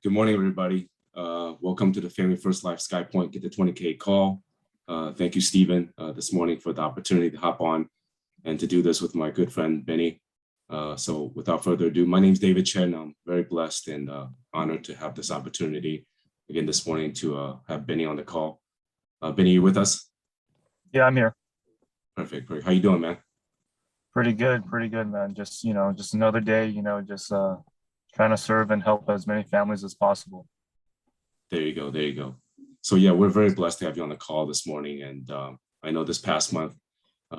Good morning, everybody. Welcome to the Family First Life SkyPoint Get the 20K call. Thank you, Stephen, this morning for the opportunity to hop on and to do this with my good friend, Benny. So without further ado, my name is David Chen. I'm very blessed and honored to have this opportunity again this morning to have Benny on the call. Benny, you with us? Yeah, I'm here. Perfect. How you doing, man? Pretty good, man. Just another day, trying to serve and help as many families as possible. There you go. So yeah, we're very blessed to have you on the call this morning. And I know this past month,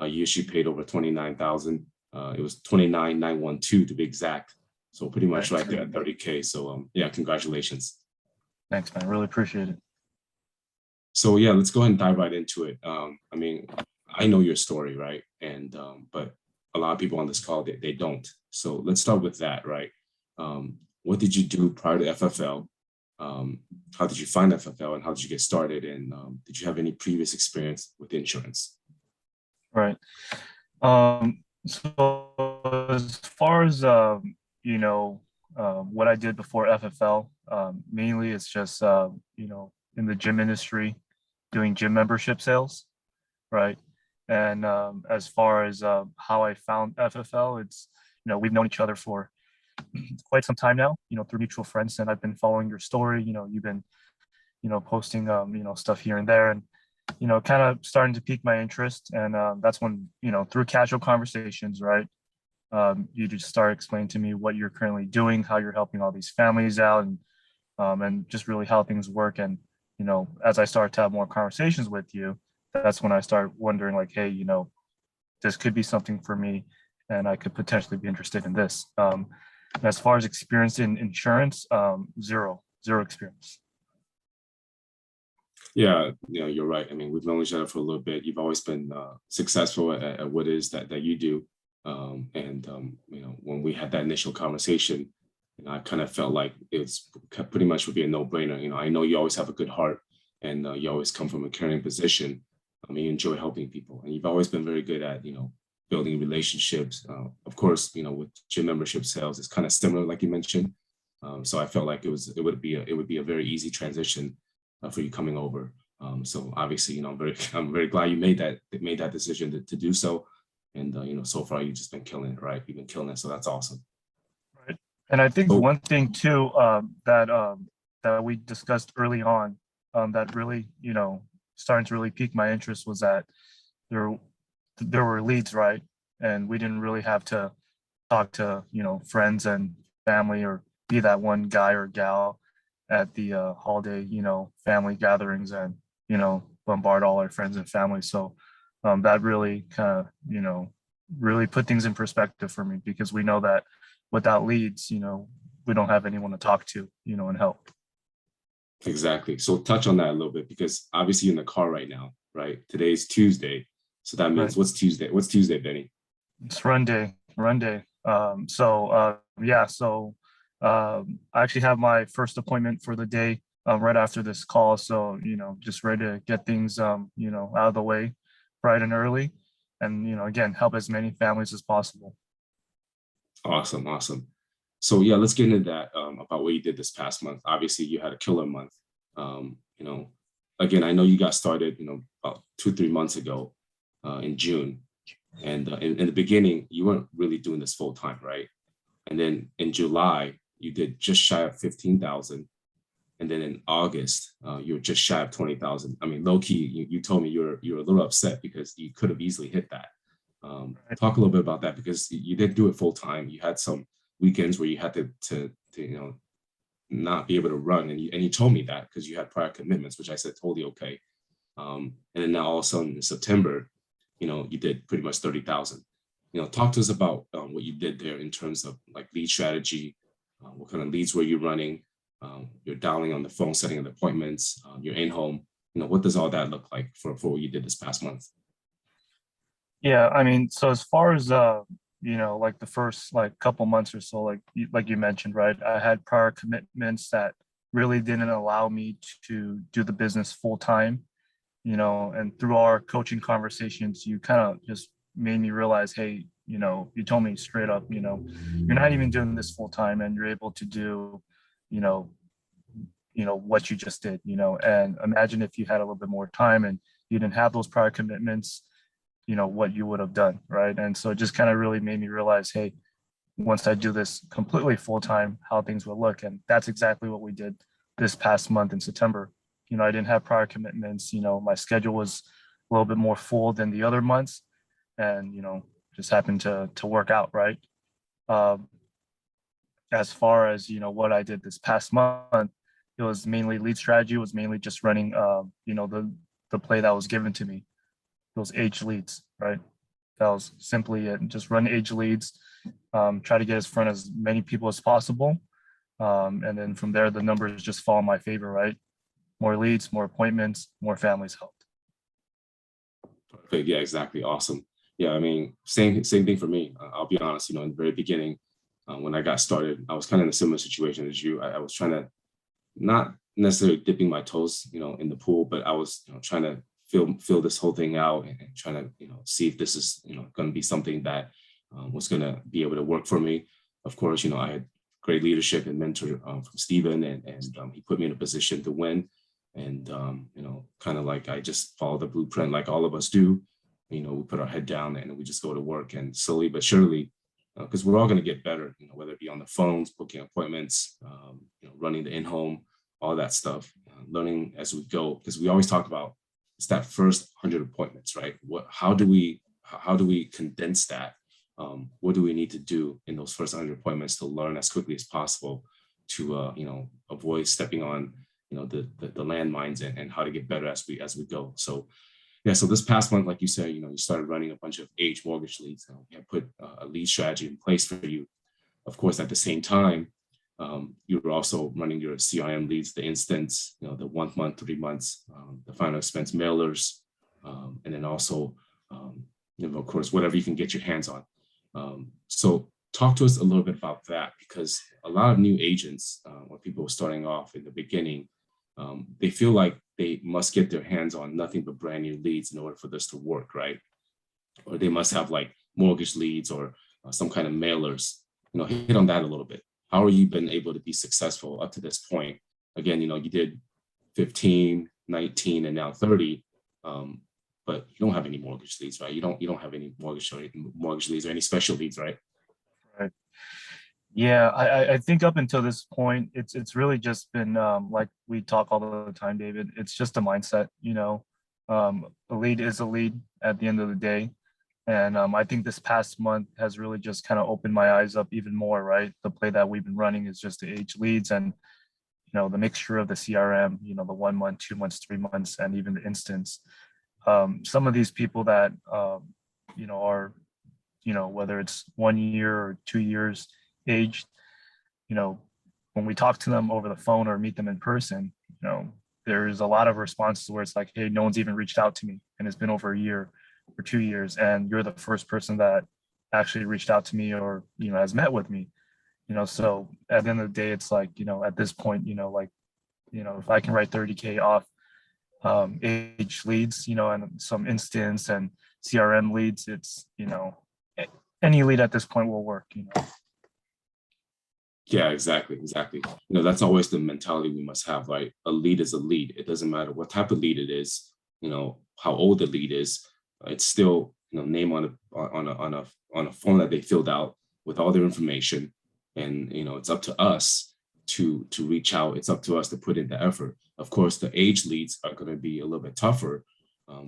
you issued paid over 29,000. It was 29,912 to be exact. So pretty much right there at 30K. So yeah, congratulations. Thanks, man. Really appreciate it. So yeah, let's go ahead and dive right into it. I mean, I know your story, right? And but a lot of people on this call, they don't. So let's start with that, right? What did you do prior to FFL? How did you find FFL and how did you get started? And did you have any previous experience with insurance? Right. So as far as what I did before FFL, mainly it's just in the gym industry, doing gym membership sales, right? And as far as how I found FFL, it's we've known each other for quite some time now, through mutual friends, and I've been following your story. You've been posting stuff here and there, and kind of starting to pique my interest. And that's when through casual conversations, right, you just start explaining to me what you're currently doing, how you're helping all these families out, and just really how things work. And as I start to have more conversations with you, that's when I start wondering, like, hey, this could be something for me, and I could potentially be interested in this. As far as experience in insurance, zero experience. Yeah, you're right. I mean, we've known each other for a little bit. You've always been successful at what it is that you do. When we had that initial conversation, I kind of felt like it's pretty much would be a no-brainer. I know you always have a good heart, and you always come from a caring position. I mean, you enjoy helping people, and you've always been very good at building relationships. Of course, with gym membership sales, it's kind of similar, like you mentioned. So I felt like it would be a very easy transition for you coming over. So obviously, I'm very glad you made that decision to do so. And so far you've just been killing it, right? You've been killing it, so that's awesome. Right. And I think one thing too that we discussed early on, that really starting to really pique my interest was that there were leads, right? And we didn't really have to talk to friends and family, or be that one guy or gal at the holiday family gatherings, and bombard all our friends and family. So that really kind of really put things in perspective for me, because we know that without leads, we don't have anyone to talk to and help. Exactly. So touch on that a little bit, because obviously you're in the car right now, right? Today's Tuesday, so that means Right. What's Tuesday, Benny? It's run day. I actually have my first appointment for the day right after this call. So, just ready to get things, out of the way bright and early, and, again, help as many families as possible. Awesome. So yeah, let's get into that about what you did this past month. Obviously, you had a killer month. Again, I know you got started, about 2-3 months ago in June. And in the beginning, you weren't really doing this full time, right? And then in July, you did just shy of 15,000. And then in August, you were just shy of 20,000. I mean, low key, you told me you're a little upset because you could have easily hit that. Talk a little bit about that, because you didn't do it full time. You had some weekends where you had to not be able to run, and you told me that because you had prior commitments, which I said totally okay. And then now all of a sudden in September, you did pretty much 30,000. Talk to us about what you did there in terms of like lead strategy. What kind of leads were you running? You're dialing on the phone, setting up appointments. You're in home. What does all that look like for what you did this past month? Yeah, I mean, so as far as like the first couple months or so, like you mentioned, right, I had prior commitments that really didn't allow me to do the business full time. And through our coaching conversations, you kind of just made me realize, hey, you told me straight up, you're not even doing this full time, and you're able to do, what you just did, and imagine if you had a little bit more time and you didn't have those prior commitments, what you would have done, right? And so it just kind of really made me realize, hey, once I do this completely full time, how things will look. And that's exactly what we did this past month in September. I didn't have prior commitments. My schedule was a little bit more full than the other months, and just happened to work out, right? Um, as far as what I did this past month, it was mainly lead strategy. It was mainly just running, the play that was given to me, those age leads, right? That was simply it. Just run age leads, try to get as front as many people as possible. And then from there, the numbers just fall in my favor, right? More leads, more appointments, more families helped. Perfect. Yeah, exactly. Awesome. Yeah, I mean, same thing for me. I'll be honest, in the very beginning, when I got started, I was kind of in a similar situation as you. I was trying to not necessarily dipping my toes, in the pool, but I was, trying to feel this whole thing out and trying to, see if this is, going to be something that was going to be able to work for me. Of course, I had great leadership and mentor from Stephen, and he put me in a position to win. And, kind of like I just follow the blueprint like all of us do. We put our head down and we just go to work, and slowly but surely, because we're all going to get better, whether it be on the phones, booking appointments, running the in-home, all that stuff, learning as we go, because we always talk about it's that first 100 appointments, right? How do we condense that? What do we need to do in those first 100 appointments to learn as quickly as possible to, avoid stepping on, the landmines, and how to get better as we go. So yeah, so this past month, like you said, you started running a bunch of age mortgage leads. We have put a lead strategy in place for you. Of course, at the same time, you were also running your CRM leads, the instance, the 1 month, 3 months, the final expense mailers, and then also, of course, whatever you can get your hands on. So talk to us a little bit about that, because a lot of new agents, or people starting off in the beginning, they feel like they must get their hands on nothing but brand new leads in order for this to work, right? Or they must have like mortgage leads or some kind of mailers. Hit on that a little bit. How are you been able to be successful up to this point? Again, you did 15, 19, and now 30, but you don't have any mortgage leads, right? You don't have any mortgage leads or any special leads, right? Right. Yeah, I think up until this point, it's really just been like we talk all the time, David. It's just a mindset, a lead is a lead at the end of the day. And I think this past month has really just kind of opened my eyes up even more, right? The play that we've been running is just the age leads and, the mixture of the CRM, the 1 month, 2 months, 3 months, and even the instance. Some of these people that, are, whether it's 1 year or 2 years aged, when we talk to them over the phone or meet them in person, there's a lot of responses where it's like, hey, no one's even reached out to me and it's been over a year or 2 years, and you're the first person that actually reached out to me or has met with me. So at the end of the day, it's like, at this point, if I can write 30K off age leads, and some instance and CRM leads, it's any lead at this point will work. Yeah, exactly. That's always the mentality we must have, right? A lead is a lead. It doesn't matter what type of lead it is, how old the lead is. It's still, name on a form that they filled out with all their information, and it's up to us to reach out. It's up to us to put in the effort. Of course, the age leads are going to be a little bit tougher.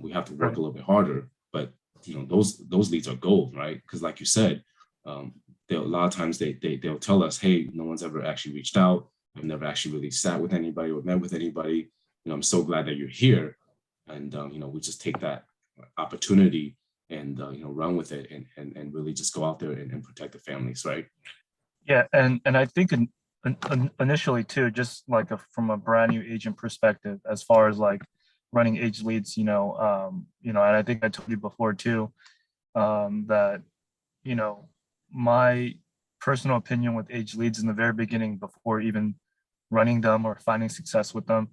We have to work a little bit harder, but those leads are gold, right? Because like you said, a lot of times they'll tell us, hey, no one's ever actually reached out. I've never actually really sat with anybody or met with anybody. I'm so glad that you're here, and we just take that opportunity and run with it and really just go out there and protect the families, right? Yeah, and I think initially too, just like from a brand new agent perspective, as far as like running age leads, and I think I told you before too, that my personal opinion with age leads in the very beginning, before even running them or finding success with them,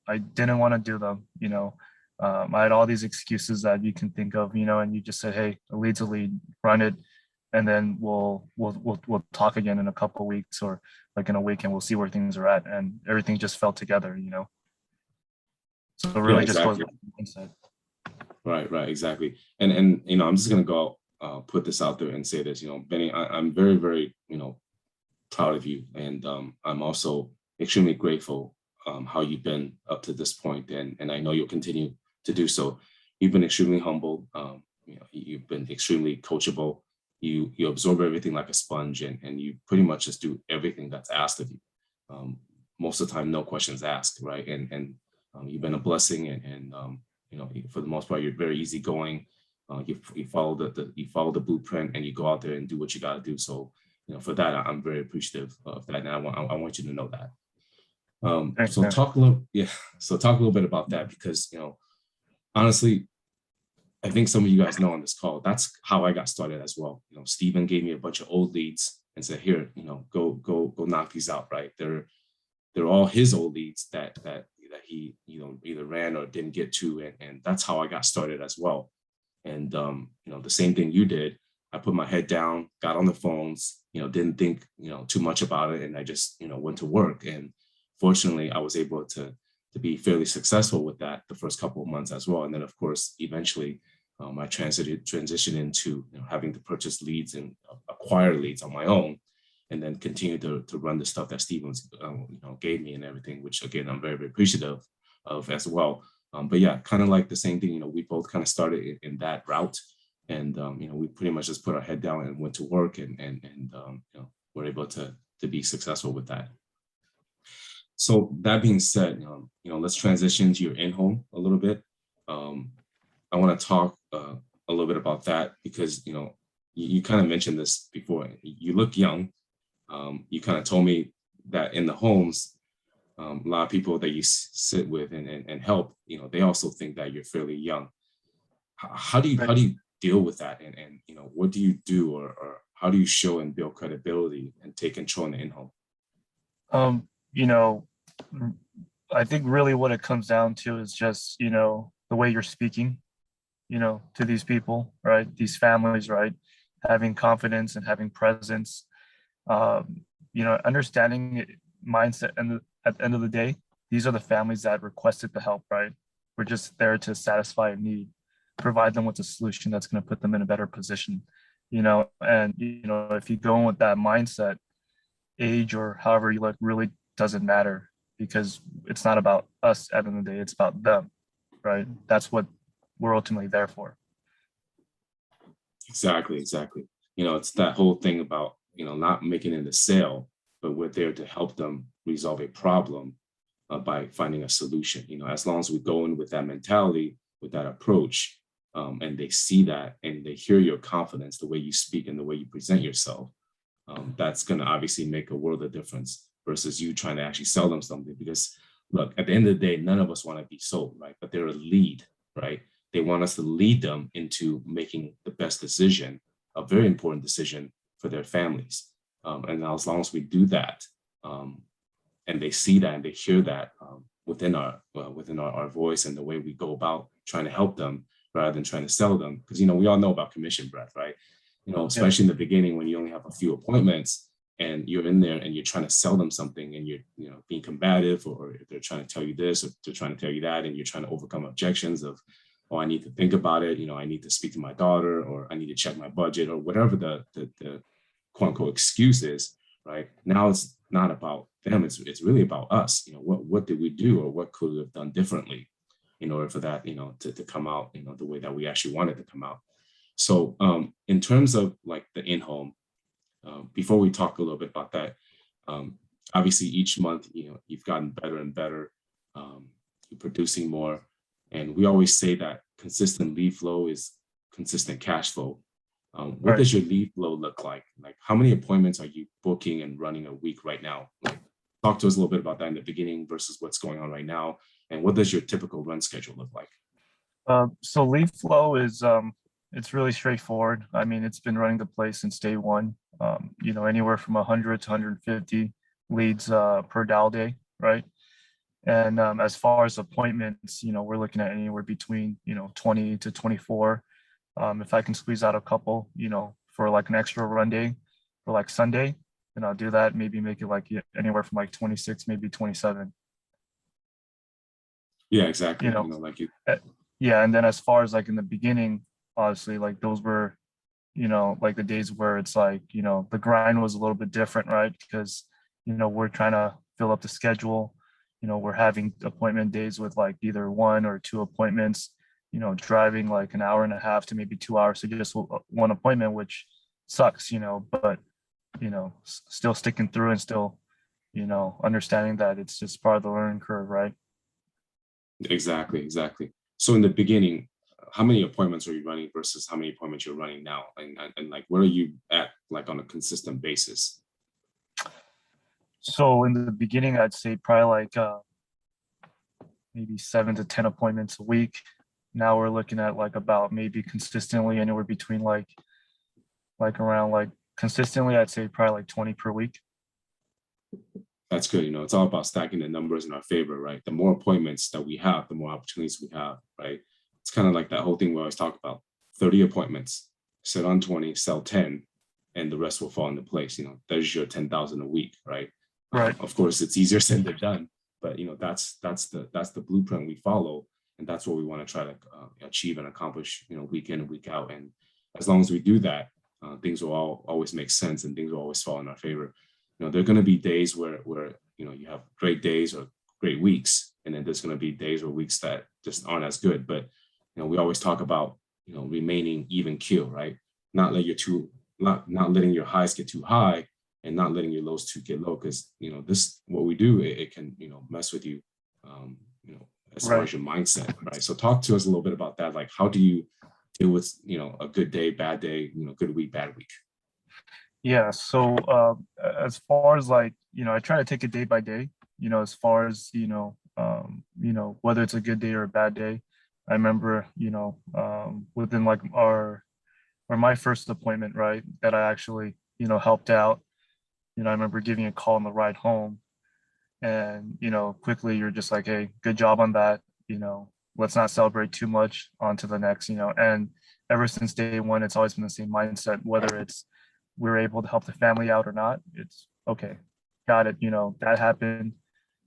I didn't want to do them. I had all these excuses that you can think of, and you just said, hey, a lead's a lead, run it, and then we'll talk again in a couple of weeks, or like in a week and we'll see where things are at. And everything just fell together, you know. So it Yeah, really just goes exactly. back to mindset. Right, exactly. And you know, I'm just gonna go put this out there and say this, you know, Benny, I'm very, very, you know, proud of you. And I'm also extremely grateful how you've been up to this point, and I know you'll continue to do so. You've been extremely humble. You know, you've been extremely coachable. You absorb everything like a sponge, and you pretty much just do everything that's asked of you. Um, Most of the time, no questions asked, right? And you've been a blessing, and you know, for the most part, you're very easygoing. You follow you follow the blueprint, and you go out there and do what you got to do. So you know, for that, I'm very appreciative of that, and I want you to know that. Thanks, So man. talk a little, yeah. So talk a little bit about that because you know, honestly, I think some of you guys know on this call that's how I got started as well. You know, Stephen gave me a bunch of old leads and said, "Here, you know, go knock these out." Right? They're all his old leads that he you know either ran or didn't get to, and that's how I got started as well. And you know, the same thing you did. I put my head down, got on the phones, you know, didn't think, you know, too much about it. And I just, you know, went to work. And fortunately, I was able to be fairly successful with that the first couple of months as well. And then of course, eventually I transitioned into, you know, having to purchase leads and acquire leads on my own, and then continue to run the stuff that Stevens you know, gave me and everything, which again, I'm very, very appreciative of as well. But yeah, kind of like the same thing, you know, we both kind of started in that route. And, you know, we pretty much just put our head down and went to work and you know, we're able to be successful with that. So that being said, you know, let's transition to your in-home a little bit. I want to talk a little bit about that because, you know, you kind of mentioned this before. You look young. You kind of told me that in the homes, a lot of people that you sit with and help, you know, they also think that you're fairly young. How do Right. you deal with that, and you know, what do you do, or how do you show and build credibility and take control in the in-home? You know, I think really what it comes down to is just, you know, the way you're speaking, you know, to these people, right? These families, right? Having confidence and having presence, you know, understanding mindset. And at the end of the day, these are the families that requested the help, right? We're just there to satisfy a need, provide them with a solution that's going to put them in a better position, you know. And, you know, if you go in with that mindset, age or however you look really doesn't matter because it's not about us at the end of the day, it's about them, right? That's what we're ultimately there for. Exactly. You know, it's that whole thing about, you know, not making it a sale, but we're there to help them resolve a problem by finding a solution. You know, as long as we go in with that mentality, with that approach, and they see that and they hear your confidence, the way you speak and the way you present yourself, that's going to obviously make a world of difference versus you trying to actually sell them something. Because look, at the end of the day, none of us want to be sold, right? But they're a lead, right? They want us to lead them into making the best decision, a very important decision for their families. And now, as long as we do that, and they see that and they hear that within our voice and the way we go about trying to help them rather than trying to sell them, because you know we all know about commission breath, right? You know, Yeah. especially in the beginning when you only have a few appointments and you're in there and you're trying to sell them something and you're, you know, being combative, or if they're trying to tell you this or they're trying to tell you that, and you're trying to overcome objections of, oh, I need to think about it, you know, I need to speak to my daughter, or I need to check my budget, or whatever the quote unquote excuse is, right? Now it's not about them, it's really about us. You know, what did we do, or what could we have done differently in order for that, you know, to come out, you know, the way that we actually wanted to come out. So in terms of like the in-home, before we talk a little bit about that, um, obviously each month, you know, you've gotten better and better. You're producing more. And we always say that consistent lead flow is consistent cash flow. What Right. does your lead flow look like? Like, how many appointments are you booking and running a week right now? Like, talk to us a little bit about that in the beginning versus what's going on right now. And what does your typical run schedule look like? So lead flow is it's really straightforward. I mean, it's been running the place since day one. You know, anywhere from 100 to 150 leads per dial day, right? And as far as appointments, you know, we're looking at anywhere between, you know, 20 to 24. If I can squeeze out a couple, you know, for like an extra run day for like Sunday, then I'll do that, maybe make it like anywhere from like 26, maybe 27, Yeah, exactly. you know. Like you. Yeah, and then as far as like in the beginning, obviously, like those were, like the days where it's like, the grind was a little bit different, right? Because, we're trying to fill up the schedule. We're having appointment days with like either one or two appointments, driving like an hour and a half to maybe 2 hours to just one appointment, which sucks, but, still sticking through and still, understanding that it's just part of the learning curve, right? Exactly, exactly. So in the beginning, how many appointments are you running versus how many appointments you're running now? And like, where are you at, like on a consistent basis? So in the beginning, I'd say probably like maybe 7 to 10 appointments a week. Now we're looking at like about maybe consistently anywhere between like around like consistently, I'd say probably like 20 per week. That's good. It's all about stacking the numbers in our favor, right? The more appointments that we have, the more opportunities we have, right? It's kind of like that whole thing we always talk about: 30 appointments, sit on 20, sell 10, and the rest will fall into place. There's your 10,000 a week, right? Right. Of course, it's easier said than done, but that's the blueprint we follow, and that's what we want to try to achieve and accomplish, week in and week out. And as long as we do that, things will always make sense, and things will always fall in our favor. There are going to be days where you have great days or great weeks, and then there's going to be days or weeks that just aren't as good. But we always talk about remaining even keel, right? Not letting your highs get too high, and not letting your lows too get low, because this what we do, it can mess with you, as far as your mindset, right? So talk to us a little bit about that. Like, how do you deal with a good day, bad day, good week, bad week? Yeah. So as far as like, I try to take it day by day, as far as, whether it's a good day or a bad day. I remember, within like or my first appointment, right, that I actually, helped out, I remember giving a call on the ride home, and, quickly you're just like, hey, good job on that, let's not celebrate too much, on to the next, and ever since day one, it's always been the same mindset, whether it's we're able to help the family out or not. It's okay, got it, that happened.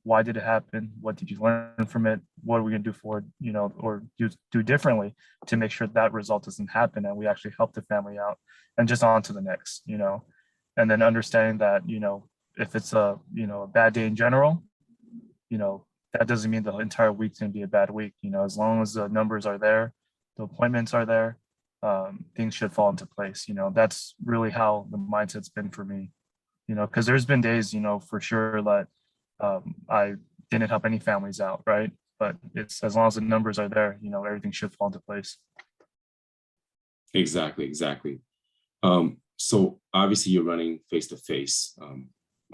Why did it happen? What did you learn from it? What are we going to do for it, or do differently to make sure that result doesn't happen and we actually help the family out, and just on to the next, and then understanding that, if it's a bad day in general, that doesn't mean the entire week's going to be a bad week. As long as the numbers are there, the appointments are there, things should fall into place. That's really how the mindset's been for me, because there's been days, for sure, that I didn't help any families out, right? But it's as long as the numbers are there, everything should fall into place. Exactly, exactly. So obviously you're running face-to-face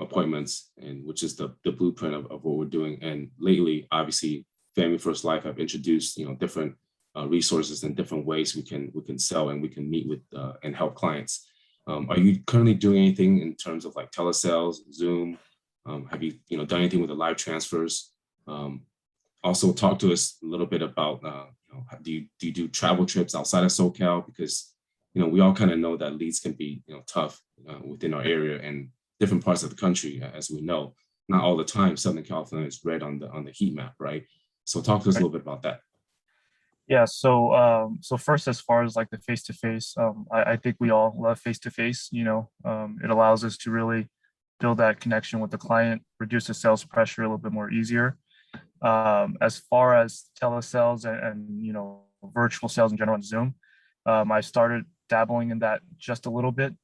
appointments, and which is the blueprint of what we're doing. And lately, obviously, Family First Life have introduced different resources and different ways we can sell and we can meet with and help clients. Are you currently doing anything in terms of like telesales, Zoom? Have you done anything with the live transfers? Also, talk to us a little bit about do you do travel trips outside of SoCal? Because we all kind of know that leads can be tough within our area and different parts of the country, as we know. Not all the time Southern California is red on the heat map, right? So talk to us a little bit about that. Yeah, so first, as far as like the face to face, I think we all love face to face. It allows us to really build that connection with the client, reduce the sales pressure a little bit more easier. As far as telesales and virtual sales in general on Zoom, I started dabbling in that just a little bit.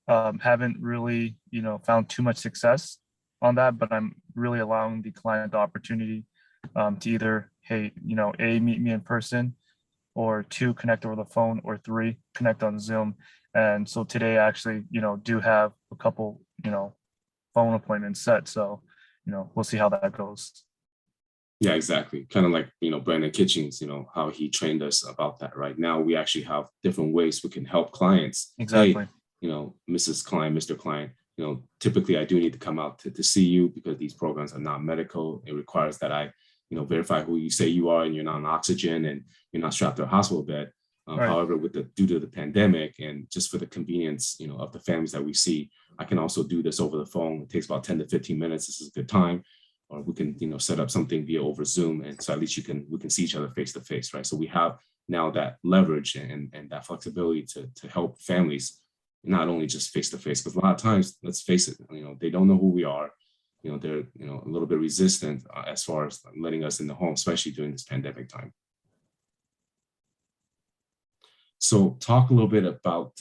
Haven't really found too much success on that, but I'm really allowing the client the opportunity to either, hey, A, meet me in person, or two, connect over the phone, or three, connect on Zoom. And so today I actually, do have a couple, phone appointments set. So, we'll see how that goes. Yeah, exactly. Kind of like, Brandon Kitchings, how he trained us about that. Right now, we actually have different ways we can help clients. Exactly. Hey, Mrs. Client, Mr. Client, typically I do need to come out to see you because these programs are not medical. It requires that I verify who you say you are and you're not on oxygen and you're not strapped to a hospital bed. Right. However, due to the pandemic and just for the convenience, of the families that we see, I can also do this over the phone. It takes about 10 to 15 minutes. This is a good time. Or we can, set up something via over Zoom. And so at least we can see each other face to face, right? So we have now that leverage and that flexibility to help families, not only just face to face, because a lot of times, let's face it, they don't know who we are. They're, a little bit resistant as far as letting us in the home, especially during this pandemic time. So talk a little bit about,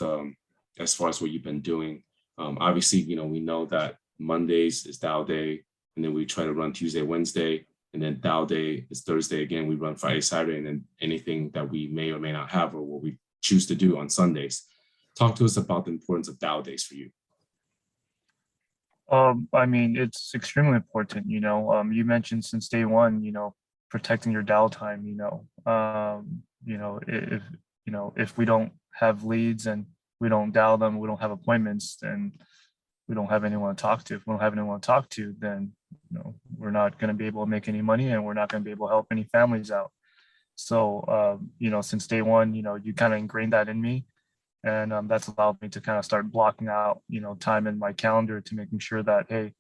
as far as what you've been doing. Obviously, we know that Mondays is Dow Day, and then we try to run Tuesday, Wednesday, and then Dow Day is Thursday. Again, we run Friday, Saturday, and then anything that we may or may not have or what we choose to do on Sundays. Talk to us about the importance of Dow Days for you. I mean, it's extremely important, you mentioned since day one, protecting your downtime, if we don't have leads and we don't dial them, we don't have appointments, then we don't have anyone to talk to. If we don't have anyone to talk to, then we're not going to be able to make any money, and we're not going to be able to help any families out. So since day one, you kind of ingrained that in me, and that's allowed me to kind of start blocking out time in my calendar to making sure that, hey,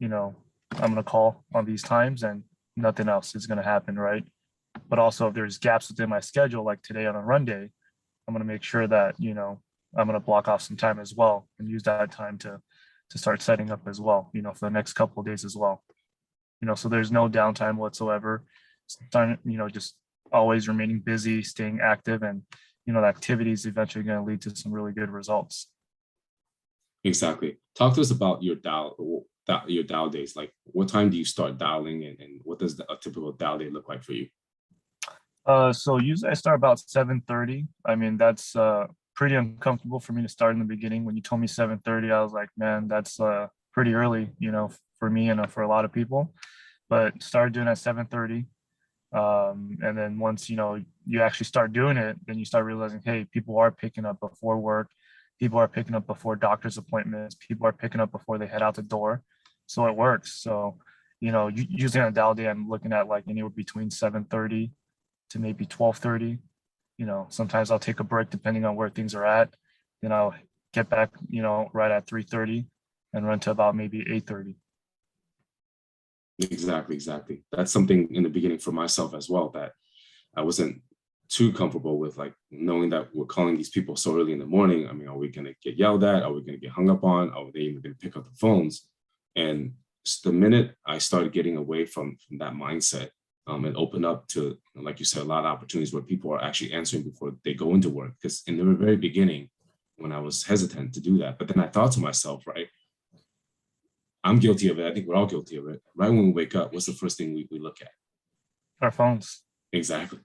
I'm going to call on these times and nothing else is going to happen, right? But also if there's gaps within my schedule, like today on a run day, I'm going to make sure that I'm going to block off some time as well and use that time to start setting up as well, for the next couple of days as well. So there's no downtime whatsoever. Just always remaining busy, staying active, and the activity is eventually going to lead to some really good results. Exactly. Talk to us about your dial days. Like, what time do you start dialing, and what does a typical dial day look like for you? So usually I start about 7:30. I mean, that's pretty uncomfortable for me to start in the beginning. When you told me 7:30, I was like, man, that's pretty early, for me and for a lot of people. But started doing at 7:30. And then once you actually start doing it, then you start realizing, hey, people are picking up before work, people are picking up before doctor's appointments, people are picking up before they head out the door. So it works. So usually on a dial day, I'm looking at like anywhere between 7:30 to maybe 12:30. Sometimes I'll take a break depending on where things are at. Then I'll get back right at 3:30 and run to about maybe 8:30. Exactly. That's something in the beginning for myself as well, that I wasn't too comfortable with, like, knowing that we're calling these people so early in the morning. I mean, are we going to get yelled at? Are we going to get hung up on? Are they even going to pick up the phones? And the minute I started getting away from that mindset, and open up to, like you said, a lot of opportunities where people are actually answering before they go into work. Because in the very beginning, when I was hesitant to do that, but then I thought to myself, right, I'm guilty of it. I think we're all guilty of it. Right when we wake up, what's the first thing we look at? Our phones. Exactly.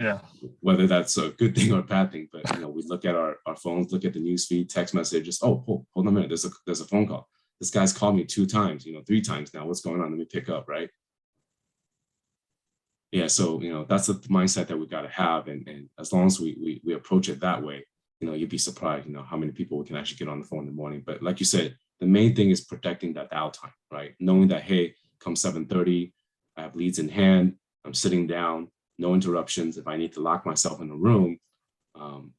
Yeah. Whether that's a good thing or a bad thing, but we look at our phones, look at the news feed, text messages. Oh, hold on a minute. There's a phone call. This guy's called me 2 times, 3 times now. What's going on? Let me pick up, right? Yeah, so that's the mindset that we got to have, and as long as we approach it that way, you'd be surprised, how many people we can actually get on the phone in the morning. But like you said, the main thing is protecting that downtime, right? Knowing that, hey, come 7:30, I have leads in hand, I'm sitting down, no interruptions. If I need to lock myself in a room, I'm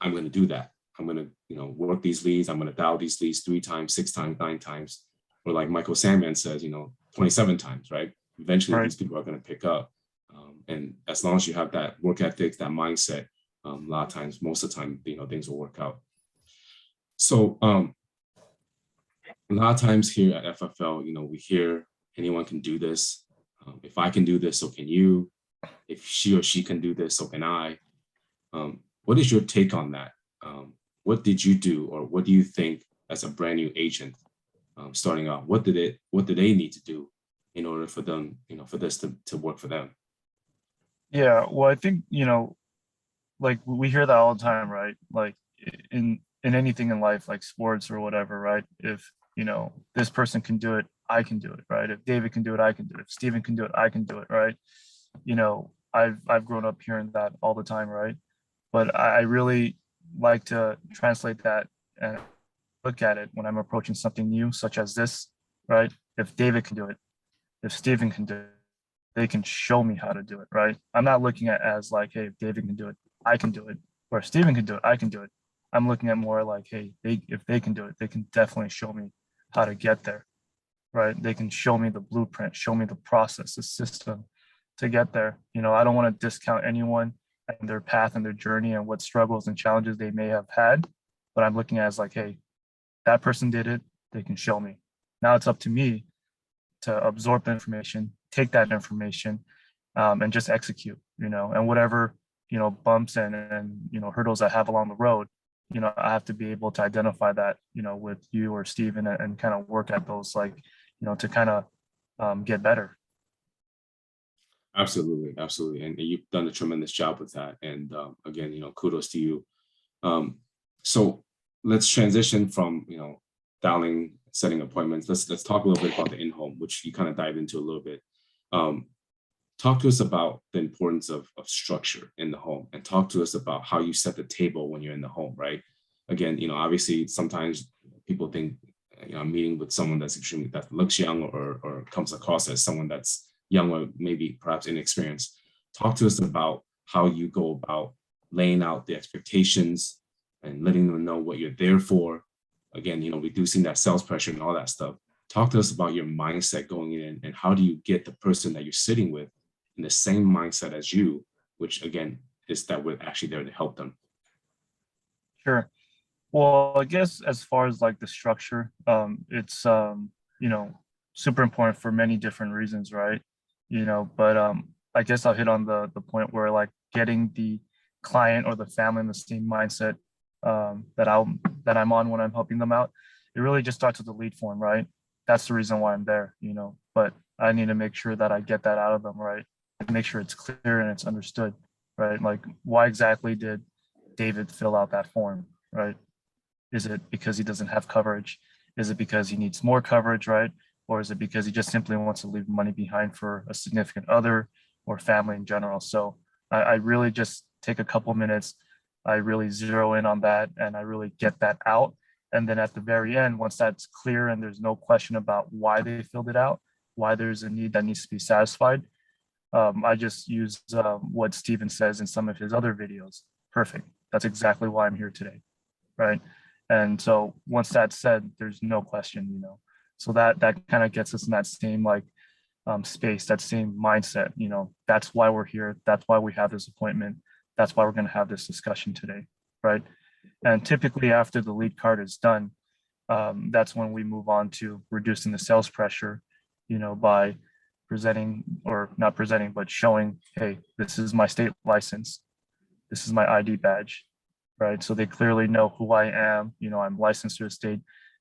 going to do that. I'm going to work these leads. I'm going to dial these leads 3 times, 6 times, 9 times, or like Michael Sandman says, 27 times, right? Eventually, Right. these people are going to pick up. And as long as you have that work ethic, that mindset, a lot of times, most of the time, things will work out. So a lot of times here at FFL, we hear anyone can do this. If I can do this, so can you. If she or she can do this, so can I. What is your take on that? What did you do, or what do you think as a brand new agent starting off? What do they need to do in order for them, for this to work for them? Yeah, well, I think like we hear that all the time, right? Like in anything in life, like sports or whatever, right? If this person can do it, I can do it, right? If David can do it, I can do it. If Steven can do it, I can do it, right? I've grown up hearing that all the time, right? But I really like to translate that and look at it when I'm approaching something new, such as this, right? If David can do it, if Steven can do it, they can show me how to do it, right? I'm not looking at as like, hey, if David can do it, I can do it. Or if Steven can do it, I can do it. I'm looking at more like, hey, if they can do it, they can definitely show me how to get there, right? They can show me the blueprint, show me the process, the system to get there. I don't want to discount anyone and their path and their journey and what struggles and challenges they may have had. But I'm looking at as like, hey, that person did it, they can show me. Now it's up to me to absorb the information, take that information, and just execute, and whatever, bumps and hurdles I have along the road, I have to be able to identify that, with you or Steven and kind of work at those, like, to kind of get better. Absolutely, absolutely, and you've done a tremendous job with that. And again, kudos to you. So let's transition from dialing, setting appointments. Let's talk a little bit about the in-home, which you kind of dive into a little bit. Talk to us about the importance of structure in the home, and talk to us about how you set the table when you're in the home, right? Again, obviously sometimes people think, I'm meeting with someone that looks young or comes across as someone that's young or maybe perhaps inexperienced. Talk to us about how you go about laying out the expectations and letting them know what you're there for. Again, reducing that sales pressure and all that stuff. Talk to us about your mindset going in, and how do you get the person that you're sitting with in the same mindset as you, which again is that we're actually there to help them. Sure. Well, I guess as far as like the structure, it's super important for many different reasons, right? But I guess I'll hit on the point where, like, getting the client or the family in the same mindset that I'm on when I'm helping them out. It really just starts with the lead form, right? That's the reason why I'm there, but I need to make sure that I get that out of them, right? And make sure it's clear and it's understood, right? Like, why exactly did David fill out that form, right? Is it because he doesn't have coverage? Is it because he needs more coverage, right? Or is it because he just simply wants to leave money behind for a significant other or family in general? So I really just take a couple minutes. I really zero in on that and I really get that out. And then at the very end, once that's clear and there's no question about why they filled it out, why there's a need that needs to be satisfied, I just use what Steven says in some of his other videos. Perfect. That's exactly why I'm here today, right? And so once that's said, there's no question, So that kind of gets us in that same space, that same mindset. That's why we're here. That's why we have this appointment. That's why we're going to have this discussion today, right? And typically after the lead card is done, that's when we move on to reducing the sales pressure, by presenting, or not presenting, but showing, hey, this is my state license. This is my ID badge, right? So they clearly know who I am. I'm licensed to a state.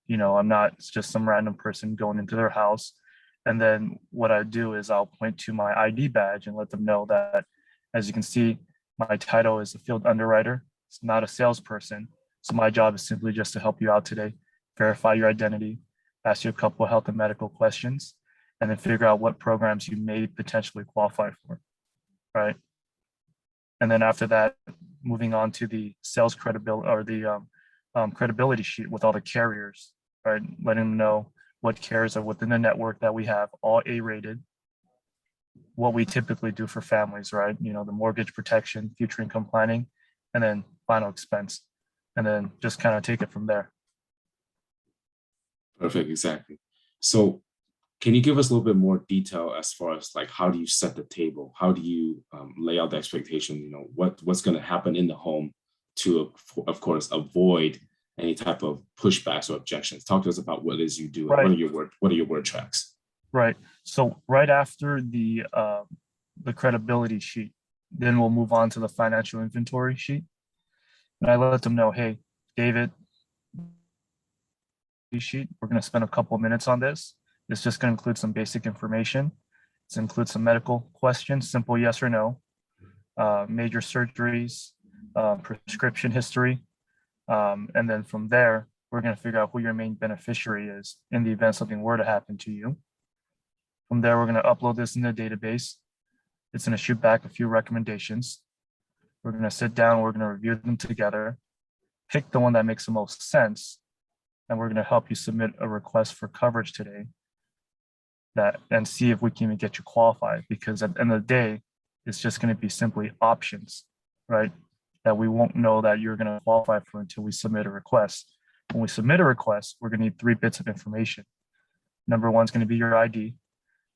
I'm not just some random person going into their house. And then what I do is I'll point to my ID badge and let them know that, as you can see, my title is a field underwriter. It's not a salesperson. So my job is simply just to help you out today, verify your identity, ask you a couple of health and medical questions, and then figure out what programs you may potentially qualify for, right? And then after that, moving on to the sales credibility, or the credibility sheet with all the carriers, right? Letting them know what carriers are within the network that we have, all A-rated, what we typically do for families, right? The mortgage protection, future income planning, and then final expense, and then just kind of take it from there. Perfect, exactly. So can you give us a little bit more detail as far as like, how do you set the table? How do you lay out the expectation? What's going to happen in the home to, of course, avoid any type of pushbacks or objections? Talk to us about what it is you do, and Right. what are your word tracks? Right. So right after the credibility sheet, then we'll move on to the financial inventory sheet. And I let them know, hey, David, sheet, we're going to spend a couple minutes on this. It's just going to include some basic information. It's include some medical questions, simple yes or no, major surgeries, prescription history. And then from there, we're going to figure out who your main beneficiary is in the event something were to happen to you. From there, we're going to upload this in the database. It's going to shoot back a few recommendations. We're going to sit down, we're going to review them together, pick the one that makes the most sense, and we're going to help you submit a request for coverage today, and see if we can even get you qualified, because at the end of the day, it's just going to be simply options, right? that we won't know that you're going to qualify for until we submit a request. When we submit a request, we're going to need 3 bits of information. Number one is going to be your ID,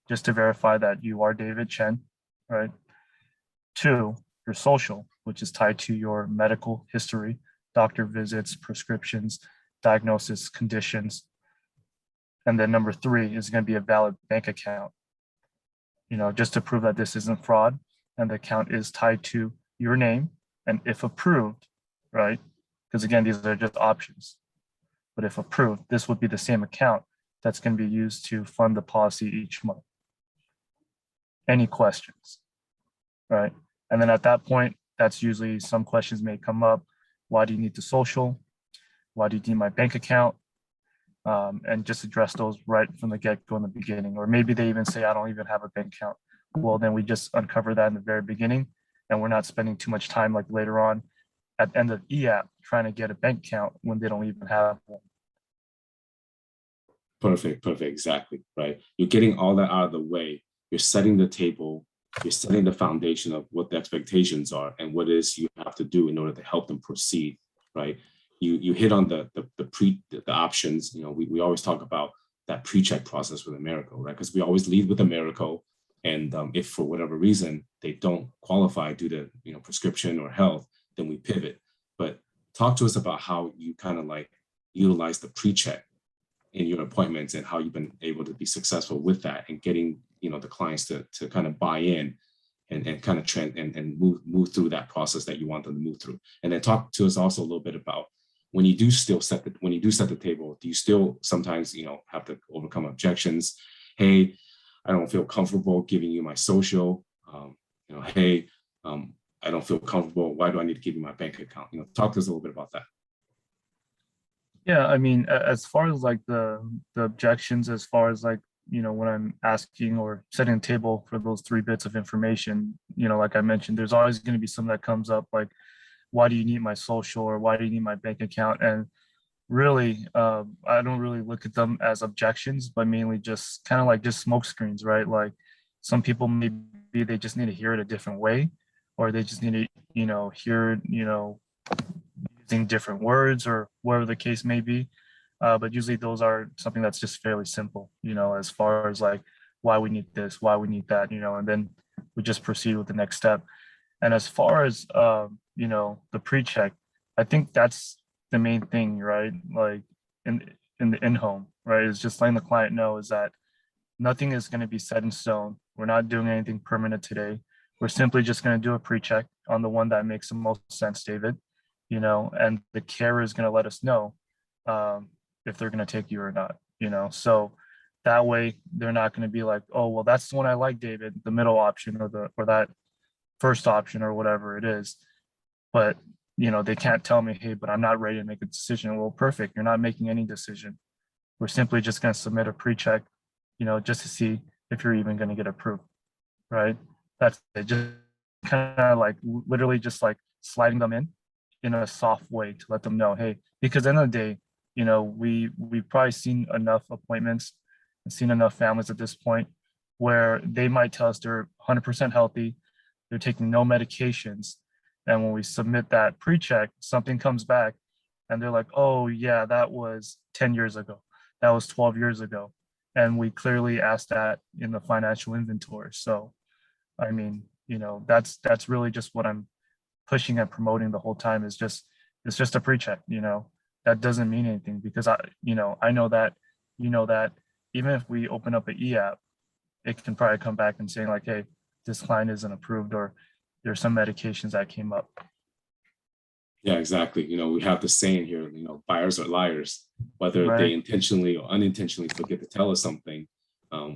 just to verify that you are David Chen, right? 2, your social, which is tied to your medical history, doctor visits, prescriptions, diagnosis, conditions. And then number 3 is going to be a valid bank account, just to prove that this isn't fraud and the account is tied to your name. And if approved, right? Because again, these are just options. But if approved, this would be the same account that's going to be used to fund the policy each month. Any questions, right? And then at that point, that's usually some questions may come up. Why do you need the social? Why do you need my bank account? And just address those right from the get-go in the beginning. Or maybe they even say, I don't even have a bank account. Well, then we just uncover that in the very beginning, and we're not spending too much time like later on at the end of EAP trying to get a bank account when they don't even have one. Perfect, exactly, right? You're getting all that out of the way. You're setting the table, you're setting the foundation of what the expectations are and what it is you have to do in order to help them proceed, right? You hit on the options. We always talk about that pre-check process with America, right? Because we always lead with America, and if for whatever reason they don't qualify due to prescription or health, then we pivot. But talk to us about how you kind of like utilize the pre-check in your appointments and how you've been able to be successful with that and getting the clients to kind of buy in and kind of trend and move through that process that you want them to move through. And then talk to us also a little bit about when you do set the table, do you still sometimes have to overcome objections? Hey, I don't feel comfortable giving you my social. Hey, I don't feel comfortable. Why do I need to give you my bank account? Talk to us a little bit about that. Yeah, I mean, as far as like the objections, as far as like, when I'm asking or setting a table for those 3 bits of information, like I mentioned, there's always going to be some that comes up like, why do you need my social, or why do you need my bank account? And really, I don't really look at them as objections, but mainly just kind of like just smoke screens, right? Like some people maybe they just need to hear it a different way, or they just need to, hear it, using different words or whatever the case may be. But usually those are something that's just fairly simple, as far as like why we need this, why we need that, and then we just proceed with the next step. And as far as, the pre-check, I think that's the main thing, right? Like in the in-home, right? Is just letting the client know is that nothing is going to be set in stone. We're not doing anything permanent today. We're simply just going to do a pre-check on the one that makes the most sense, David, and the carer is going to let us know if they're going to take you or not, so that way they're not going to be like, oh, well, that's the one I like, David, the middle option or that first option or whatever it is. But, they can't tell me, hey, but I'm not ready to make a decision. Well, perfect. You're not making any decision. We're simply just going to submit a pre-check, just to see if you're even going to get approved, right? That's it. Just kind of like literally just like sliding them in a soft way to let them know, hey, because at the end of the day, we've probably seen enough appointments and seen enough families at this point where they might tell us they're 100% healthy, they're taking no medications. And when we submit that pre-check, something comes back and they're like, oh yeah, that was 10 years ago. That was 12 years ago. And we clearly asked that in the financial inventory. So, I mean, that's really just what I'm pushing and promoting the whole time it's just a pre-check, that doesn't mean anything because I know that, that even if we open up an EAP, it can probably come back and saying like, hey, this client isn't approved or there's some medications that came up. Yeah, exactly. We have the saying here, buyers are liars, whether Right. they intentionally or unintentionally forget to tell us something.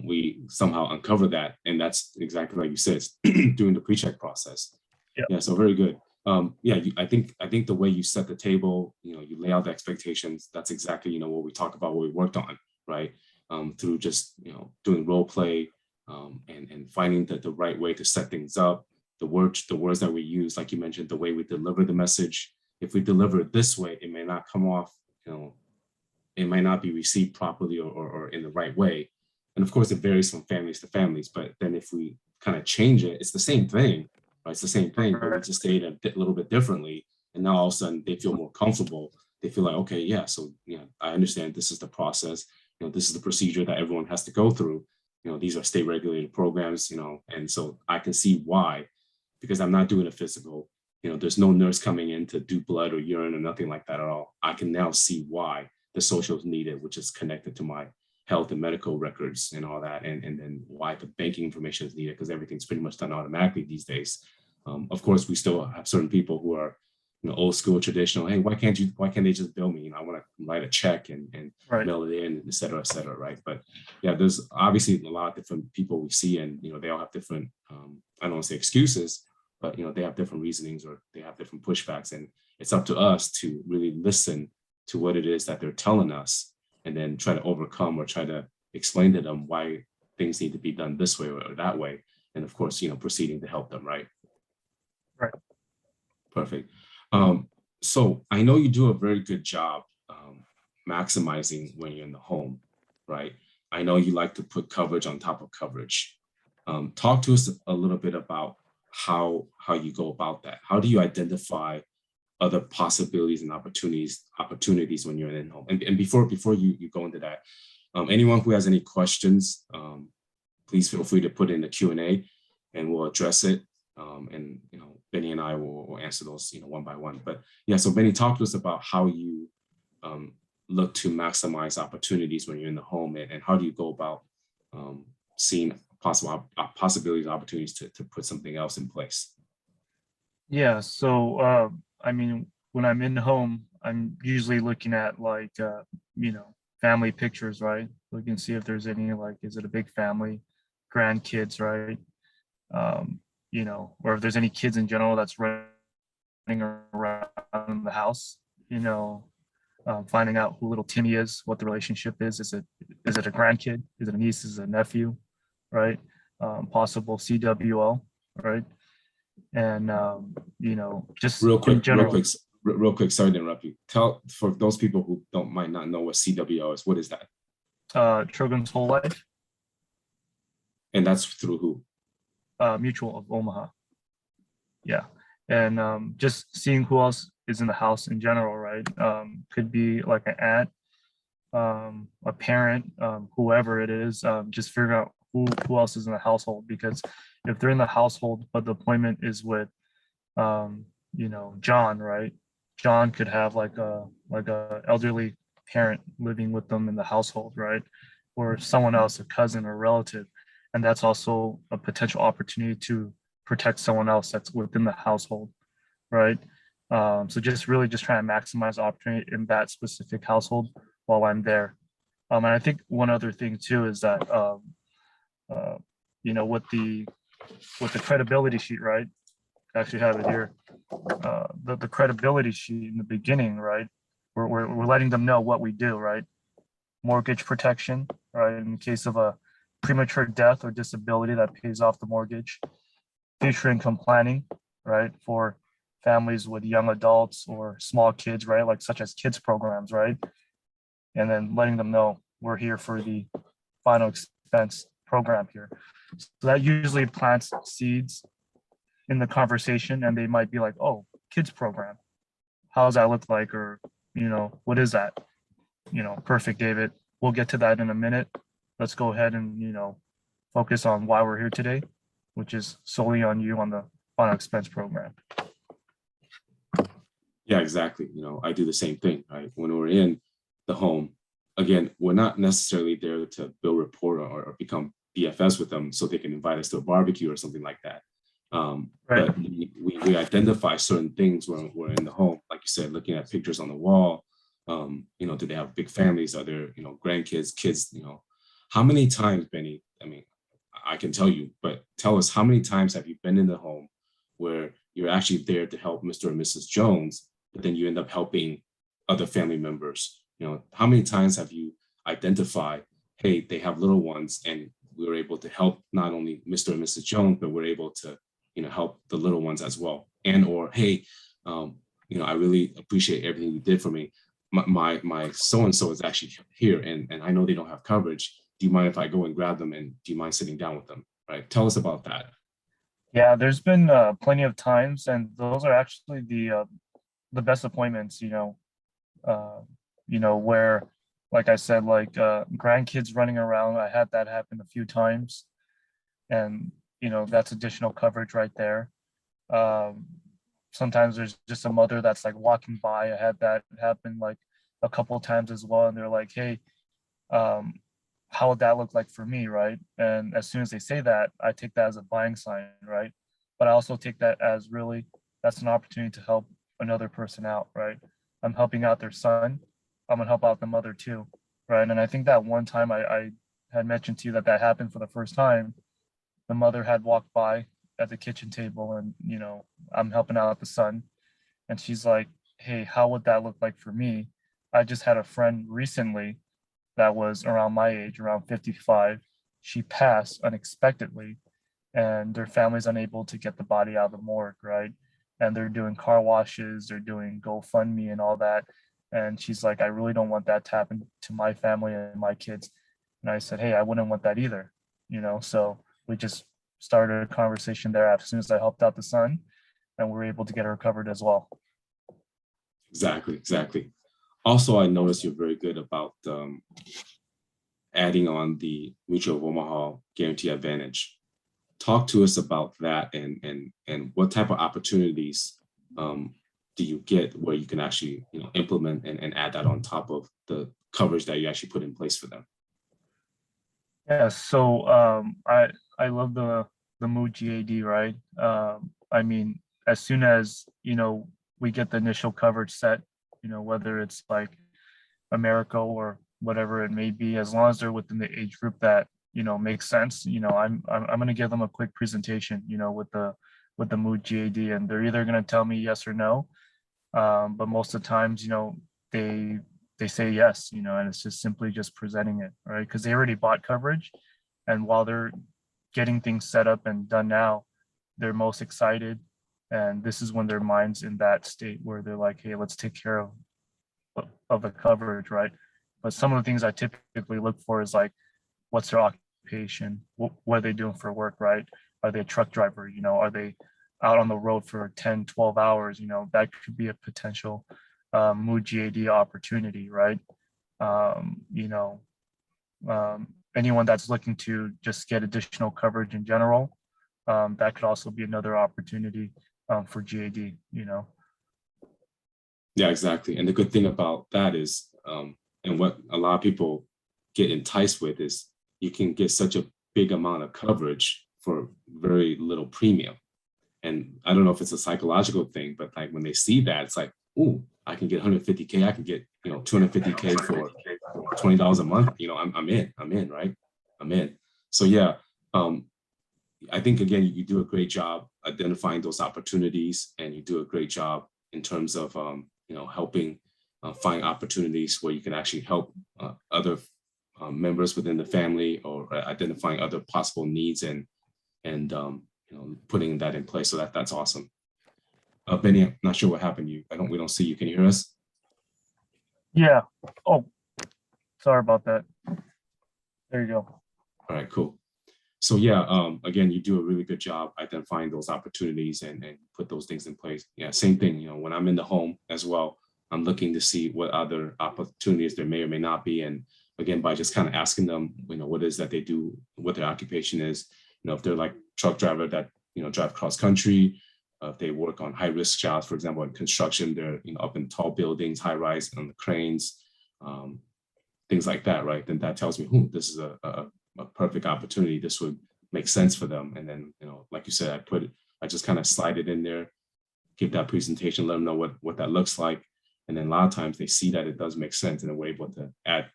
We somehow uncover that. And that's exactly like you said, during the pre-check process. Yep. Yeah, so very good. I think the way you set the table, you lay out the expectations, that's exactly, what we talk about, what we worked on, right? Through just, doing role play and finding the right way to set things up, the words that we use, like you mentioned, the way we deliver the message. If we deliver it this way, it may not come off, it might not be received properly or in the right way. And of course, it varies from families to families, but then if we kind of change it, it's the same thing. right? It's the same thing, but we just say it a little bit differently. And now all of a sudden they feel more comfortable. They feel like, okay, yeah, so, I understand this is the process. This is the procedure that everyone has to go through. These are state regulated programs, and so I can see why, because I'm not doing a physical. There's no nurse coming in to do blood or urine or nothing like that at all. I can now see why the social is needed, which is connected to my health and medical records and all that, and then why the banking information is needed, because everything's pretty much done automatically these days. Of course, we still have certain people who are, old school traditional. Hey, why can't they just bill me? I want to write a check and Right. mail it in, et cetera, right? But yeah, there's obviously a lot of different people we see, and they all have different, I don't want to say excuses, but they have different reasonings, or they have different pushbacks, and it's up to us to really listen to what it is that they're telling us, and then try to overcome or try to explain to them why things need to be done this way or that way, and of course, proceeding to help them, right? Right. Perfect. So I know you do a very good job maximizing when you're in the home, right? I know you like to put coverage on top of coverage. Talk to us a little bit about how you go about that. How do you identify other possibilities and opportunities when you're in home? And before you go into that, anyone who has any questions, please feel free to put in the Q&A and we'll address it. And Benny and I will answer those one by one. But yeah, so Benny, talk to us about how you look to maximize opportunities when you're in the home, and how do you go about seeing possible possibilities, opportunities to put something else in place? Yeah, so I mean, when I'm in home, I'm usually looking at like family pictures, right? Looking to see if there's any, like, is it a big family, grandkids, right? Or if there's any kids in general that's running around the house, finding out who little Timmy is, what the relationship is. Is it a grandkid? Is it a niece? Is it a nephew? Right? Possible CWL, right? And just Real quick, in general. real quick. Sorry to interrupt you. Tell, for those people who might not know what CWL is, what is that? Children's Whole Life. And that's through who? Mutual of Omaha. Yeah. And just seeing who else is in the house in general, right? Could be like an aunt, a parent, whoever it is, just figuring out who else is in the household. Because if they're in the household, but the appointment is with, John, right? John could have like a elderly parent living with them in the household, right? Or someone else, a cousin or relative. And that's also a potential opportunity to protect someone else that's within the household, right? So just really just trying to maximize opportunity in that specific household while I'm there. And I think one other thing too is that with the credibility sheet, right? I actually have it here. The credibility sheet in the beginning, right? We're letting them know what we do, right? Mortgage protection, right? In case of a premature death or disability that pays off the mortgage. Future income planning, right? For families with young adults or small kids, right? Like such as kids programs, right? And then letting them know we're here for the final expense program here. So that usually plants seeds in the conversation, and they might be like, oh, kids program. How does that look like? Or, what is that? Perfect, David. We'll get to that in a minute. Let's go ahead and, focus on why we're here today, which is solely on you on the final expense program. Yeah, exactly. I do the same thing, right? When we're in the home, again, we're not necessarily there to build rapport or become BFS with them so they can invite us to a barbecue or something like that. Right. But we identify certain things when we're in the home, like you said, looking at pictures on the wall. Do they have big families? Are there, grandkids, kids? How many times, Benny? I mean, I can tell you, but tell us, how many times have you been in the home where you're actually there to help Mr. and Mrs. Jones, but then you end up helping other family members? How many times have you identified, hey, they have little ones, and we were able to help not only Mr. and Mrs. Jones, but we're able to, help the little ones as well. And, or, hey, I really appreciate everything you did for me. My so-and-so is actually here, and I know they don't have coverage. Do you mind if I go and grab them, and do you mind sitting down with them? Right? Tell us about that. Yeah, there's been plenty of times, and those are actually the best appointments. Uh, where, like I said, like grandkids running around. I had that happen a few times, and that's additional coverage right there. Um, Sometimes there's just a mother that's like walking by. I had that happen like a couple of times as well, and they're like, "Hey, um, how would that look like for me?" Right? And as soon as they say that, I take that as a buying sign, right? But I also take that as really that's an opportunity to help another person out, right? I'm helping out their son. I'm gonna help out the mother too, right? And I think that one time I had mentioned to you that that happened for the first time. The mother had walked by at the kitchen table, and I'm helping out the son, and she's like, "Hey, how would that look like for me?" I just had a friend recently that was around my age, around 55. She passed unexpectedly, and their family's unable to get the body out of the morgue, right? And they're doing car washes, they're doing GoFundMe and all that. And she's like, "I really don't want that to happen to my family and my kids." And I said, "Hey, I wouldn't want that either." So we just started a conversation there as soon as I helped out the son, and we were able to get her covered as well. Exactly, exactly. Also, I noticed you're very good about adding on the Mutual of Omaha Guarantee Advantage. Talk to us about that, and what type of opportunities do you get where you can actually implement and add that on top of the coverage that you actually put in place for them. Yeah, so I love the Mood GAD, right? I mean, as soon as we get the initial coverage set, whether it's like America or whatever it may be, as long as they're within the age group that makes sense, I'm gonna give them a quick presentation, with the Mood GAD, and they're either gonna tell me yes or no, but most of the times, they they say yes, and it's just simply just presenting it, right? Because they already bought coverage, and while they're getting things set up and done now, they're most excited, and this is when their mind's in that state where they're like, "Hey, let's take care of the coverage," right? But some of the things I typically look for is like, what's their occupation? What are they doing for work, right? Are they a truck driver? Are they out on the road for 10, 12 hours? That could be a potential Mood GAD opportunity, right? Um, you know, Anyone that's looking to just get additional coverage in general, that could also be another opportunity for GAD. Yeah, exactly. And the good thing about that is, and what a lot of people get enticed with is you can get such a big amount of coverage for very little premium. And I don't know if it's a psychological thing, but like when they see that, it's like, "Ooh, I can get 150K, I can get 250K for $20 a month. I'm in, right? I'm in." So yeah, um, I think again you do a great job identifying those opportunities, and you do a great job in terms of helping find opportunities where you can actually help other members within the family, or identifying other possible needs, and putting that in place. So that's awesome. Benny, I'm not sure what happened. We don't see you. Can you hear us? Yeah. Oh, sorry about that. There you go. All right, cool. So yeah, again, you do a really good job identifying those opportunities and put those things in place. Yeah, same thing. When I'm in the home as well, I'm looking to see what other opportunities there may or may not be. And again, by just kind of asking them, what it is that they do, what their occupation is. If they're like truck driver that drive cross country, if they work on high risk jobs, for example, in construction, they're up in tall buildings, high rise on the cranes, um, things like that, right? Then that tells me, this is a perfect opportunity. This would make sense for them. And then, like you said, I just kind of slide it in there, give that presentation, let them know what that looks like. And then a lot of times they see that it does make sense, and we're able to add,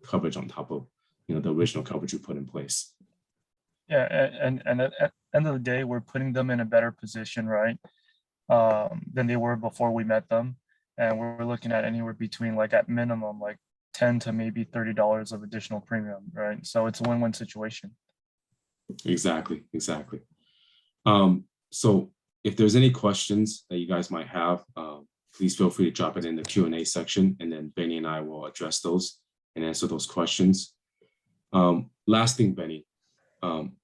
coverage on top of, the original coverage we put in place. Yeah, and at the end of the day, we're putting them in a better position, right? Than they were before we met them. And we're looking at anywhere between, like, at minimum, like 10 to maybe $30 of additional premium, right? So it's a win-win situation. Exactly. So if there's any questions that you guys might have, please feel free to drop it in the Q&A section, and then Benny and I will address those and answer those questions. Last thing, Benny.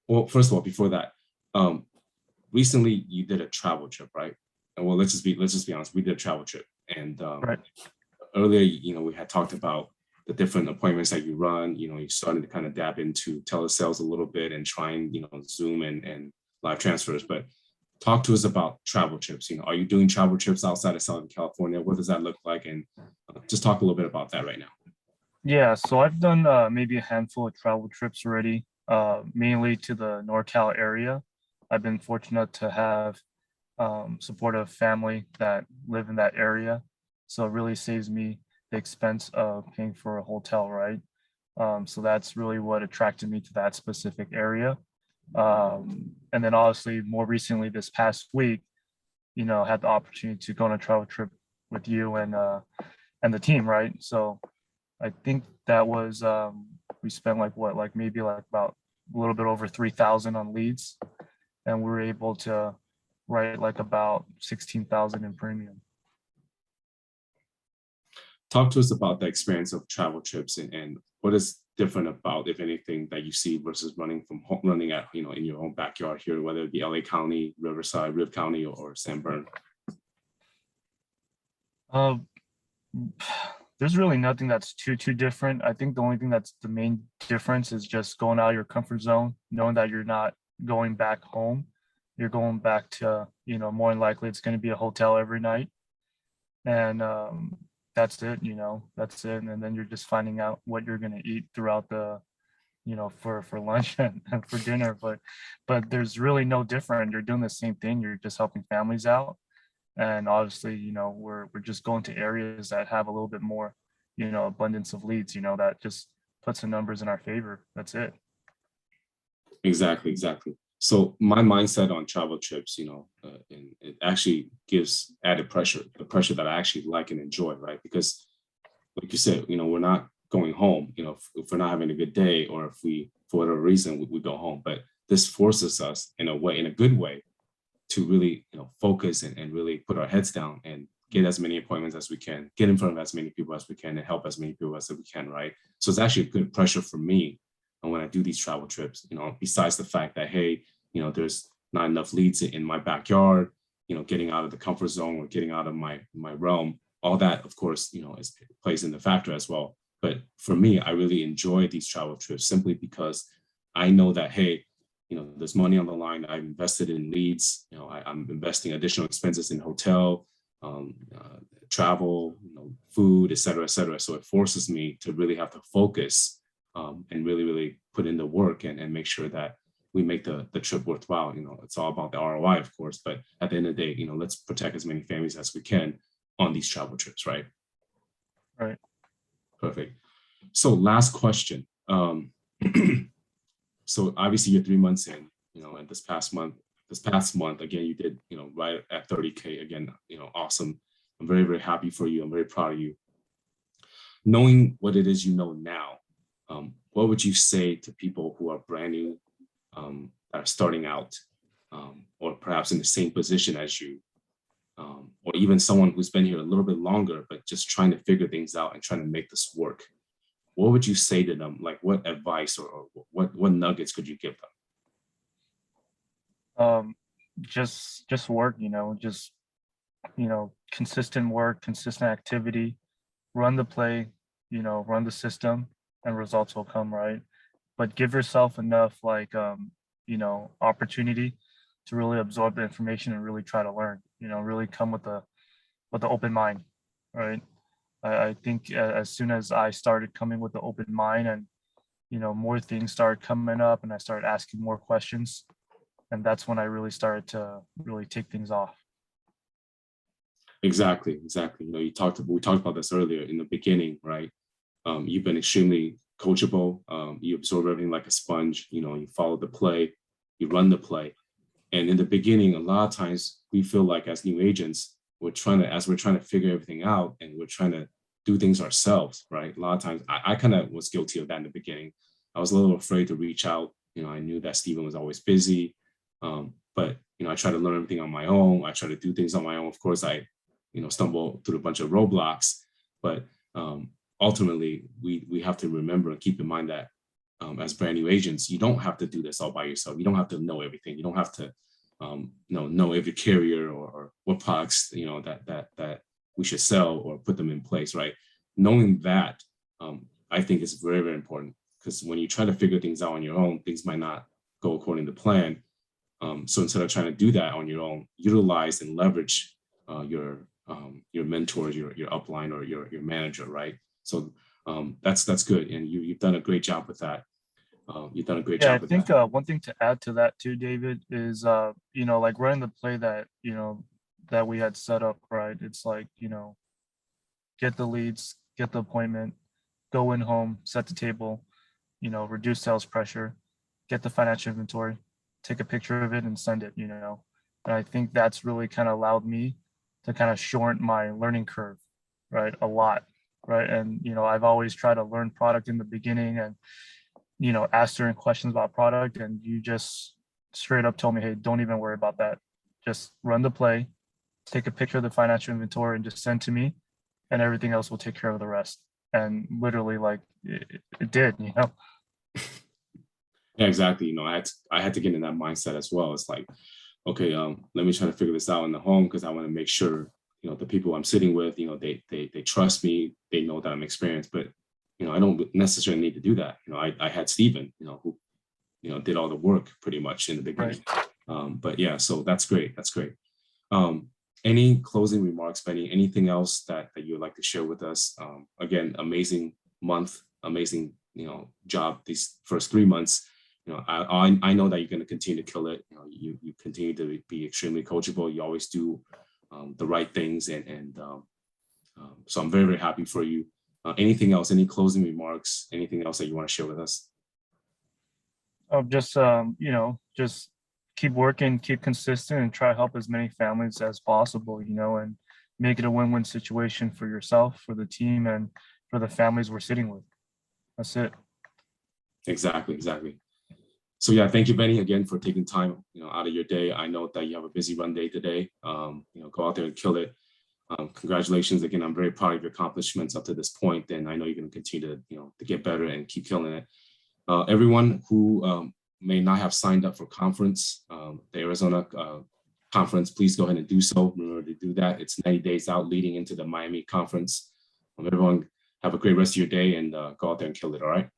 Well, first of all, before that, recently you did a travel trip, right? And well, let's just be honest, we did a travel trip. And Right. earlier, we had talked about the different appointments that you run. You're starting to kind of dab into telesales a little bit and trying, Zoom and live transfers. But talk to us about travel trips. Are you doing travel trips outside of Southern California? What does that look like? And just talk a little bit about that right now. Yeah, so I've done maybe a handful of travel trips already, mainly to the NorCal area. I've been fortunate to have supportive family that live in that area. So it really saves me the expense of paying for a hotel, right? So that's really what attracted me to that specific area. And then obviously more recently this past week, had the opportunity to go on a travel trip with you and the team, right? So I think that was we spent maybe about a little bit over 3,000 on leads, and we were able to write like about 16,000 in premium. Talk to us about the experience of travel trips and what is different about, if anything, that you see versus running at in your own backyard here, whether it be LA County, Riverside, Riv County, or San Bern. There's really nothing that's too different. I think the only thing that's the main difference is just going out of your comfort zone, knowing that you're not going back home. You're going back to, more than likely it's going to be a hotel every night. And that's it, that's it. And then you're just finding out what you're going to eat throughout the, for lunch and for dinner. But there's really no different. You're doing the same thing. You're just helping families out. And obviously, we're just going to areas that have a little bit more, abundance of leads, that just puts the numbers in our favor. That's it. Exactly. So my mindset on travel trips, and it actually gives added pressure, the pressure that I actually like and enjoy, right? Because like you said, we're not going home, if we're not having a good day, or if we, for whatever reason, we go home. But this forces us in a good way, to really, focus and really put our heads down and get as many appointments as we can, get in front of as many people as we can, and help as many people as we can, right? So it's actually a good pressure for me. And when I do these travel trips, besides the fact that, hey, there's not enough leads in my backyard, getting out of the comfort zone or getting out of my realm, all that, of course, plays in the factor as well. But for me, I really enjoy these travel trips simply because I know that, hey, there's money on the line. I've invested in leads. I'm investing additional expenses in hotel, travel, food, et cetera, et cetera. So it forces me to really have to focus and really put in the work and make sure that we make the trip worthwhile. It's all about the ROI, of course, but at the end of the day, let's protect as many families as we can on these travel trips, right? Right. Perfect. So last question. So obviously you're 3 months in, and this past month, again, you did, right at 30K again, awesome. I'm very, very happy for you. I'm very proud of you. Knowing what it is now, what would you say to people who are brand new, that are starting out, or perhaps in the same position as you, or even someone who's been here a little bit longer, but just trying to figure things out and trying to make this work? What would you say to them? Like, what advice or what nuggets could you give them? Just work, just, consistent work, consistent activity, run the play, run the system, and results will come, right? But give yourself enough opportunity to really absorb the information and really try to learn, really come with the open mind, right? I think as soon as I started coming with the open mind and, more things started coming up and I started asking more questions, and that's when I really started to really take things off. Exactly. We talked about this earlier in the beginning, right? You've been extremely coachable. You absorb everything like a sponge. You follow the play, you run the play. And in the beginning, a lot of times we feel like as new agents, we're trying to figure everything out, and we're trying to do things ourselves, right? A lot of times I kind of was guilty of that in the beginning. I was a little afraid to reach out. I knew that Steven was always busy. But I try to learn everything on my own. I try to do things on my own. Of course, I stumble through a bunch of roadblocks, but ultimately we have to remember and keep in mind that as brand new agents, you don't have to do this all by yourself. You don't have to know everything. You don't have to know every carrier or what products, that we should sell or put them in place, right? Knowing that, I think is very, very important, because when you try to figure things out on your own, things might not go according to plan. So instead of trying to do that on your own, utilize and leverage your mentors, your upline, or your manager, right? So that's good, and you've done a great job with that. You've done a great Yeah, I job with think that. one thing to add to that too, David, is like running the play that that we had set up, right? It's like, get the leads, get the appointment, go in home, set the table, reduce sales pressure, get the financial inventory, take a picture of it and send it. And I think that's really kind of allowed me to kind of shorten my learning curve, right? A lot, right? And, I've always tried to learn product in the beginning and, ask certain questions about product, and you just straight up told me, hey, don't even worry about that. Just run the play, take a picture of the financial inventory and just send to me, and everything else will take care of the rest. And literally, like, it did. Yeah, exactly. I had to get in that mindset as well. It's like, okay, let me try to figure this out in the home, because I want to make sure, the people I'm sitting with, they trust me, they know that I'm experienced. But I don't necessarily need to do that. I had Steven, who did all the work pretty much in the beginning. Right. But yeah, so that's great. That's great. Any closing remarks, Benny? Anything else that you would like to share with us? Again, amazing month, amazing job these first 3 months. I know that you're going to continue to kill it. You continue to be extremely coachable. You always do the right things, and so I'm very, very happy for you. Anything else? Any closing remarks? Anything else that you want to share with us? Just keep working, keep consistent, and try to help as many families as possible, and make it a win-win situation for yourself, for the team, and for the families we're sitting with. That's it. Exactly. So yeah, thank you, Benny, again, for taking time, out of your day. I know that you have a busy run day today. Go out there and kill it. Congratulations again. I'm very proud of your accomplishments up to this point, and I know you're going to continue to get better and keep killing it. Everyone who may not have signed up for conference, the Arizona conference, please go ahead and do so. Remember to do that. It's 90 days out leading into the Miami conference. Everyone have a great rest of your day, and go out there and kill it. All right.